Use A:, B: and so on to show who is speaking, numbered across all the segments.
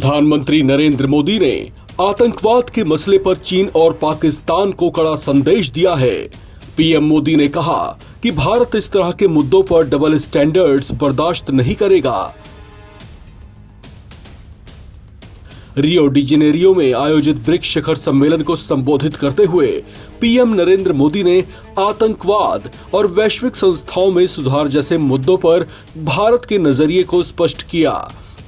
A: प्रधानमंत्री नरेंद्र मोदी ने आतंकवाद के मसले पर चीन और पाकिस्तान को कड़ा संदेश दिया है। पीएम मोदी ने कहा कि भारत इस तरह के मुद्दों पर डबल स्टैंडर्ड्स बर्दाश्त नहीं करेगा। रियो डी जेनेरियो में आयोजित ब्रिक्स शिखर सम्मेलन को संबोधित करते हुए पीएम नरेंद्र मोदी ने आतंकवाद और वैश्विक संस्थाओं में सुधार जैसे मुद्दों पर भारत के नजरिए को स्पष्ट किया।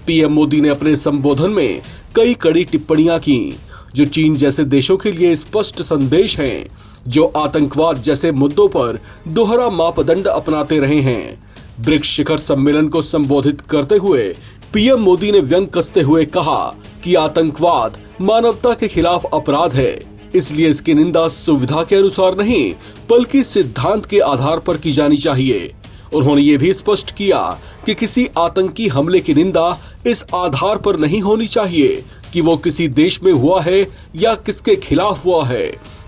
A: पीएम मोदी ने अपने संबोधन में कई कड़ी टिप्पणियां की जो चीन जैसे देशों के लिए स्पष्ट संदेश हैं, जो आतंकवाद जैसे मुद्दों पर दोहरा मापदंड अपनाते रहे हैं। ब्रिक्स शिखर सम्मेलन को संबोधित करते हुए पीएम मोदी ने व्यंग कसते हुए कहा कि आतंकवाद मानवता के खिलाफ अपराध है, इसलिए इसकी निंदा सुविधा के अनुसार नहीं बल्कि सिद्धांत के आधार पर की जानी चाहिए। उन्होंने ये भी स्पष्ट किया कि किसी आतंकी हमले की निंदा इस आधार पर नहीं होनी चाहिए कि वो किसी देश में हुआ है या किसके खिलाफ हुआ है,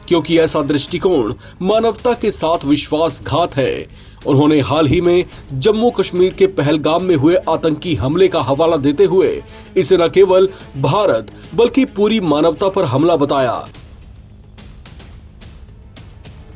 A: क्योंकि ऐसा दृष्टिकोण मानवता के साथ विश्वासघात है। उन्होंने हाल ही में जम्मू कश्मीर के पहलगाम में हुए आतंकी हमले का हवाला देते हुए इसे न केवल भारत बल्कि पूरी मानवता पर हमला बताया।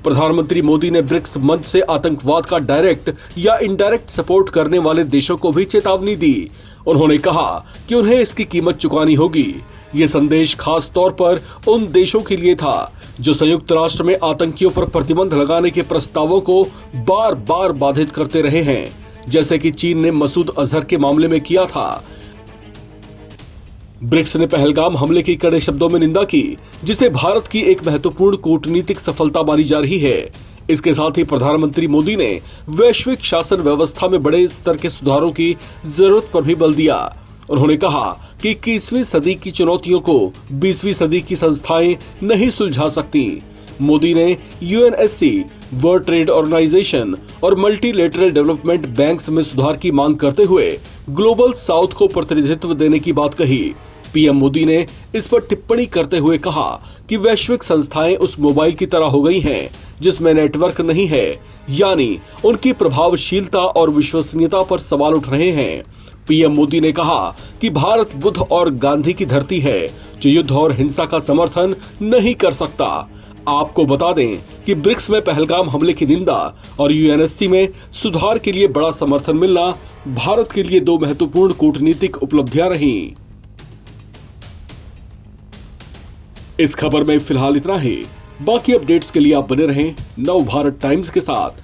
A: प्रधानमंत्री मोदी ने ब्रिक्स मंच से आतंकवाद का डायरेक्ट या इनडायरेक्ट सपोर्ट करने वाले देशों को भी चेतावनी दी। उन्होंने कहा कि उन्हें इसकी कीमत चुकानी होगी। ये संदेश खास तौर पर उन देशों के लिए था जो संयुक्त राष्ट्र में आतंकियों पर प्रतिबंध लगाने के प्रस्तावों को बार बार बाधित करते रहे हैं, जैसे कि चीन ने मसूद अजहर के मामले में किया था। ब्रिक्स ने पहलगाम हमले की कड़े शब्दों में निंदा की, जिसे भारत की एक महत्वपूर्ण कूटनीतिक सफलता मानी जा रही है। इसके साथ ही प्रधानमंत्री मोदी ने वैश्विक शासन व्यवस्था में बड़े स्तर के सुधारों की जरूरत पर भी बल दिया। उन्होंने कहा कि 21वीं सदी की चुनौतियों को 20वीं सदी की संस्थाएं नहीं सुलझा सकती। मोदी ने यूएनएससी, वर्ल्ड ट्रेड ऑर्गेनाइजेशन और मल्टीलेटरल डेवलपमेंट बैंक्स में सुधार की मांग करते हुए ग्लोबल साउथ को प्रतिनिधित्व देने की बात कही। पीएम मोदी ने इस पर टिप्पणी करते हुए कहा कि वैश्विक संस्थाएं उस मोबाइल की तरह हो गई हैं जिसमें नेटवर्क नहीं है, यानी उनकी प्रभावशीलता और विश्वसनीयता पर सवाल उठ रहे हैं। पीएम मोदी ने कहा कि भारत बुद्ध और गांधी की धरती है जो युद्ध और हिंसा का समर्थन नहीं कर सकता। आपको बता दें कि ब्रिक्स में पहलगाम हमले की निंदा और यूएनएससी में सुधार के लिए बड़ा समर्थन मिलना भारत के लिए दो महत्वपूर्ण कूटनीतिक उपलब्धियां रहीं। इस खबर में फिलहाल इतना ही। बाकी अपडेट्स के लिए आप बने रहें नव भारत टाइम्स के साथ।